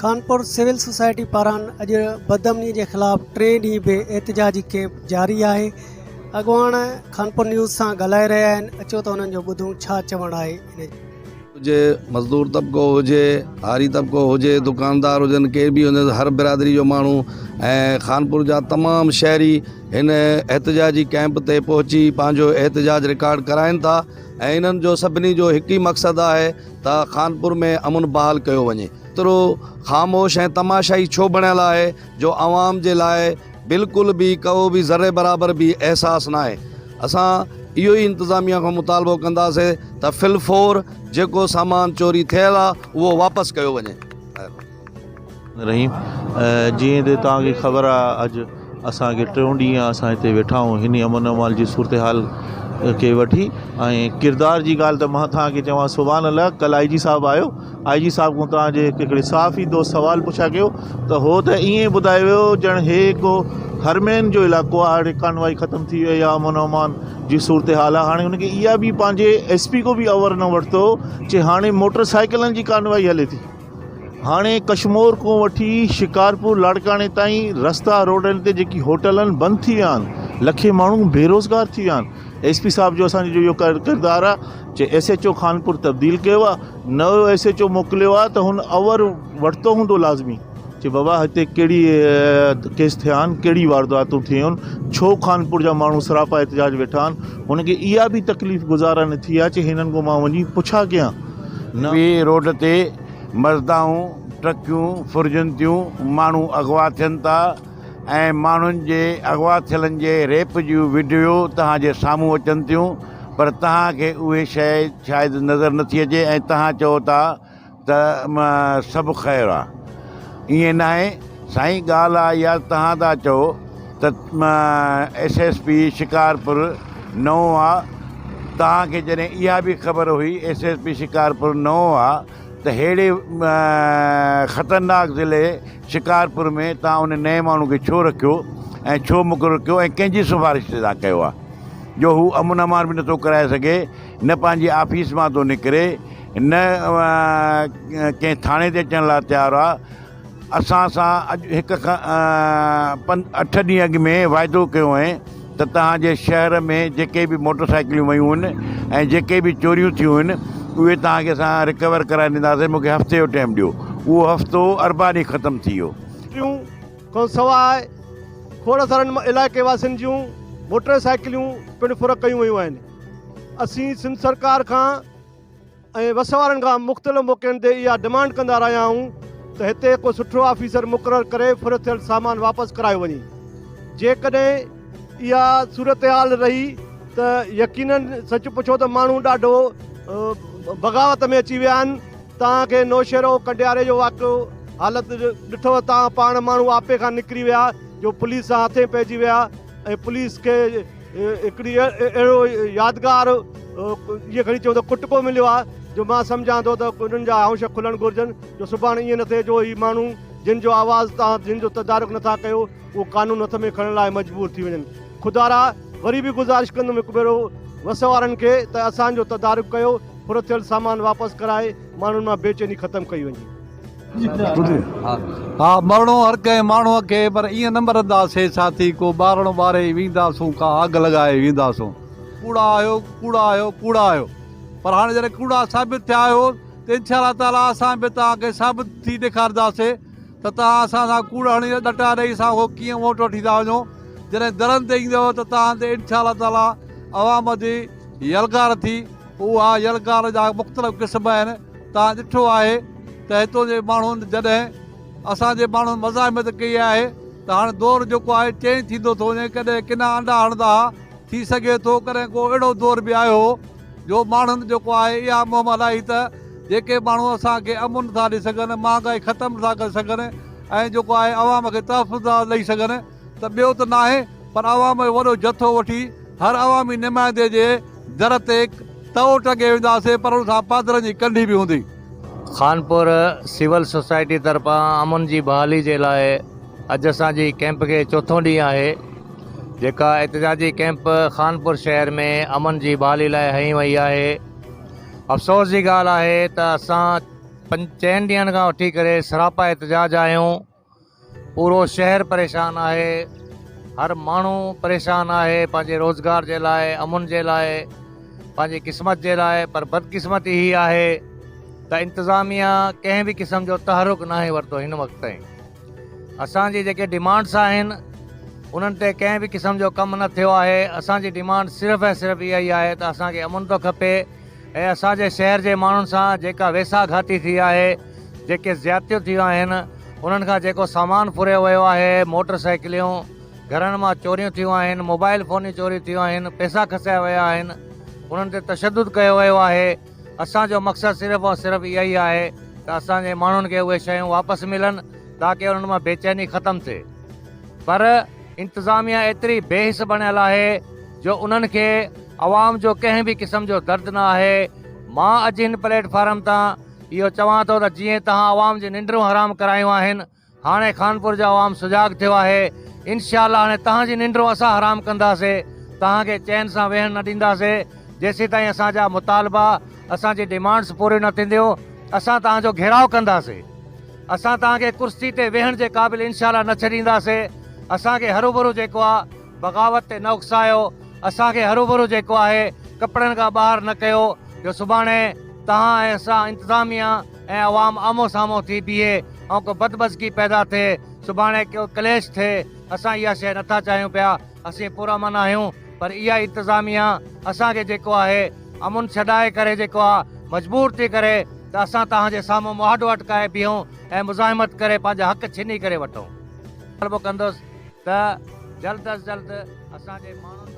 Kanpur civil society पारां अॼु बदअमनी के ख़िलाफ़ 3 ॾींहं भी एहतजाजी कैंप जारी है। अॻवान कानपुर न्यूज़ से ॻाल्हाए रहिया आहिनि। अचो त उन्हनि जो ॿुधूं छा चवणु आहे इन हुजे मज़दूर तबको हुजे, हारी तबको हुजे, दुकानदार हुजनि, केर भी हुजे, हर बिरादरी जो माण्हू ऐं खानपुर जा तमाम शहरी इन एहतजाजी कैंप ते पहुची पंहिंजो एहतजाज रिकॉर्ड कराइनि था। ऐं इन्हनि जो सभिनी जो हिकु ई मक़सदु आहे त खानपुर में अमन बहाल कयो वञे। एतिरो ख़ामोश ऐं तमाशाई छो बणियल आहे जो आवाम जे लाइ बिल्कुल भी को भी ज़रे बराबर भी एहसास ना है। असां इहो ई इंतज़ामिया को मुतालबो कंदासीं त फिलफोर जेको सामान चोरी थियल आहे उहो वापसि कयो वञे। रहीम जीअं त तव्हांखे ख़बर आहे अॼु असांखे 3 ॾींहं असां हिते वेठा आहियूं हिन अमन अमाल जी सूरत हाल के वठी। ऐं किरदार जी ॻाल्हि त मां तव्हांखे चवां सुभाणे अलाह कल्ह आई जी साहब आयो, आई जी साहब को तव्हांजे हिकिड़े साफ़ी दोस्त सवाल पुछा कयो त हो त ईअं ॿुधायो वियो ॼण हे को हरमैन जो इलाइक़ो आहे, हाणे कानवाई ख़तमु थी वई आहे, अमन अमान जी सूरत हाल आहे। हाणे हुनखे इहा बि पंहिंजे SP को बि अवर न वरितो जे हाणे मोटरसाइकिलनि जी कानवाई हले थी। हाणे कश्मीर को वठी शिकारपुर लाड़काने ताईं रस्ता रोडनि ते जेकी होटल आहिनि बंदि थी विया आहिनि, लखे माण्हू बेरोज़गार थी विया आहिनि। SP साहब जो असांजो इहो किरदारु आहे जे SHO खानपुर तब्दील कयो आहे, नओं SHO मोकिलियो आहे त हुन अवर वरितो हूंदो लाज़मी जे बाबा हिते कहिड़ी केस थिया आहिनि, कहिड़ी वारदातूं थियूं आहिनि, छो खानपुर जा माण्हू सरापा एहतजाज वेठा आहिनि। हुनखे इहा बि तकलीफ़ गुज़ारा न थी आहे जे हिननि को मां वञी पुछा कयां न। रोड ते मज़दाऊं ट्रकियूं फुरजनि थियूं, माण्हू अगवा थियनि था ऐं माण्हुनि जे अगवा थियलनि जे रेप जूं वीडियो तव्हांजे साम्हूं अचनि थियूं, पर तव्हांखे उहे शइ शायदि नज़र नथी अचे ऐं तव्हां चओ था त सभु ख़ैरु आहे। ईअं न आहे साईं, ॻाल्हि आहे इहा तव्हां था चओ त SSP शिकारपुर नओं आहे। तव्हांखे जॾहिं इहा बि ख़बर हुई SSP शिकारपुर नओं आहे त अहिड़े ख़तरनाक ज़िले शिकारपुर में तव्हां उन नए माण्हू खे छो रखियो ऐं छो मुक़ररु कयो ऐं कंहिंजी सिफारिश ते तव्हां कयो आहे जो हू अमन अमान बि नथो कराए सघे, न पंहिंजी ऑफिस मां थो निकिरे, न कंहिं थाणे ते अचण लाइ तयारु आहे। असां सां अॼु 8 ॾींहं अॻु में वाइदो कयो आहे त तव्हांजे शहर में जेके बि मोटरसाइकिलियूं वियूं आहिनि ऐं जेके बि चोरियूं थियूं आहिनि उहे तव्हांखे असां रिकवर कराए ॾींदासीं। मूंखे हफ़्ते जो टाइम ॾियो। उहो हफ़्तो अरबा ॾींहुं ख़तमु थी वियो। खां सवाइ खोड़ सारनि इलाइक़े वासियुनि जूं मोटरसाइकिलियूं पिणु फुर कयूं वयूं आहिनि। असीं सिंध सरकार खां ऐं वसवारनि खां मुख़्तलिफ़ मौक़नि ते इहा डिमांड कंदा रहिया आहियूं त हिते को सुठो ऑफिसर मुक़ररु करे फुर थियल सामान वापसि करायो वञे। जेकॾहिं इहा सूरत हाल रही त यकीनन सच पुछो त माण्हू ॾाढो बग़ावत में अची विया आहिनि। तव्हांखे नौशहरो कंडियारे जो वाक़ियो हालति ॾिठो, तव्हां पाण माण्हू आपे खां निकिरी विया जो पुलिस सां हथे पइजी विया ऐं पुलिस खे हिकिड़ी अहिड़ो यादगार इहे खणी चऊं त कुटको मिलियो आहे जो मां सम्झां थो त उन्हनि जा हौश खुलणु घुरिजनि जो सुभाणे ईअं न थिए जो हीअ माण्हू जिन जो आवाज़ तव्हां जिन जो तदारुक नथा कयो उहो कानून हथ में खणण लाइ मजबूर थी वञनि। खुदारा वरी बि गुज़ारिश कंदुमि हिकु भेरो वस वारनि खे त असांजो तदारुक कयो, फुर थियल सामान वापसि कराए माण्हुनि मां बेचैनी ख़तमु कई वञे। हाँ, मरणो हर कंहिं माण्हूअ खे, पर ईअं न मरंदासीं साथी को ॿारणो ॿारे वेंदासूं का आग लॻाए वेंदासूं। कूड़ा आयो कूड़ा आयो कूड़ा आयो, पर हाणे जॾहिं कूड़ा साबित थिया आहियो त इंशाअल्लाह ताला असां बि तव्हांखे साबित थी ॾेखारींदासीं त तव्हां असां सां कूड़ा हणी ॾटा ॾेई सां उहो कीअं वोट वठी था वञो। जॾहिं दरनि ते ईंदव त तव्हां ते इंशाअल्लाह ताला अवाम जी यलगार थी। उहा यलगार जा मुख़्तलिफ़ क़िस्म आहिनि। तव्हां ॾिठो आहे त हितों जे माण्हुनि जॾहिं असांजे माण्हुनि मज़ाहिमत कई आहे त हाणे दौरु जेको आहे चेंज थींदो थो वञे। कॾहिं किना अंडा हणंदा थी सघे थो, कॾहिं को अहिड़ो दौरु बि आयो जो माण्हुनि जेको आहे इहा मुहम्मद आई त जेके माण्हू असांखे अमुन था ॾेई सघनि, महांगाई ख़तमु था करे सघनि ऐं जेको आहे अवाम खे तहफ़ुज़ था ॾेई सघनि, त ॿियो त न आहे पर अवाम जो वॾो जथो वठी हर अवामी नुमाइंदे जे दर ते तओ टंगे वेंदासीं, पर उन सां पादरनि जी कंढी बि हूंदी। खानपुर सिविल सोसाइटी तरफ़ां अमन जी बहाली जे लाइ अॼु असांजी कैंप खे 4थों ॾींहुं आहे। जेका एहतजाजी कैंप खानपुर शहर में अमन जी बहाली लाइ हई वई आहे। अफ़सोस जी ॻाल्हि आहे त असां चइनि ॾींहंनि खां वठी करे सरापा एहतजाज आहियूं। पूरो शहर परेशान आहे, हर माण्हू परेशान आहे पंहिंजे रोज़गार जे लाइ, अमुन जे लाइ, पंहिंजी क़िस्मत जे लाइ। पर बदकिस्मती ही आहे त इंतिज़ामिया कंहिं बि क़िस्म जो तहरुक नाहे वरितो हिन वक़्त ताईं। असांजी जेके डिमांड्स आहिनि उन्हनि ते कंहिं बि क़िस्म जो कमु न थियो आहे। असांजी डिमांड सिर्फ़ु ऐं सिर्फ़ु इहा ई आहे त असांखे अमुन थो खपे ऐं असांजे शहर जे माण्हुनि सां जेका वेसाघाती थी आहे, जेके ज़्यादतियूं थियूं आहिनि, उन्हनि खां जेको सामान फुरियो वियो आहे, मोटर साइकिलियूं, घरनि मां चोरियूं थियूं आहिनि, मोबाइल फ़ोनियूं चोरी थियूं आहिनि, पैसा खसिया विया आहिनि, उन्हनि ते तशदुद कयो वियो आहे। असांजो मक़सदु सिर्फ़ु ऐं सिर्फ़ु इहा ई आहे त असांजे माण्हुनि खे उहे शयूं वापसि मिलनि ताकी उन्हनि मां बेचैनी ख़तमु थिए। पर इंतिज़ामिया एतिरी बेहिस बणियल आहे जो उन्हनि खे आवाम जो कंहिं बि क़िस्म जो दर्द न आहे। मां अॼु हिन प्लेटफार्म तां इहो चवां थो त जीअं तव्हां आवाम जी निंड्रूं हराम करायूं आहिनि, हाणे खानपुर जो आवाम सुजाग थियो आहे। इनशाअल्लाह हाणे तव्हांजी निंड्रूं असां हराम कंदासीं, तव्हांखे चैन सां वेहण न ॾींदासीं जेसीं ताईं असांजा मुतालबा, असांजी डिमांड्स पूरियूं न थींदियूं। असां तव्हांजो घेराव कंदासीं, असां तव्हांखे कुर्सी ते वेहण जे क़ाबिल इनशाअल्लाह न छॾींदासीं। असांखे हरूभरू जेको आहे बग़ावत ते न उकसायो, असांखे हरूभरू जेको आहे कपिड़नि खां ॿाहिरि न कयो जो सुभाणे तव्हां ऐं असां इंतिज़ामिया ऐं अवाम आमो साम्हूं थी बीहे ऐं को बदमज़गी पैदा थिए, सुभाणे को क्लेश थिए। असां इहा शइ नथा चाहियूं पिया, असीं पूरा मन आहियूं। पर इहा इंतिज़ामिया असांखे जेको आहे अमुन छॾाए करे जेको आहे मजबूर थी करे त असां तव्हांजे साम्हूं मुहाॾो अटकाए बीहूं ऐं मुज़ाहिमत करे पंहिंजा हक़ छिनी करे वठूं। कंदुसि त जल्द अज़ जल्द असांजे माण्हुनि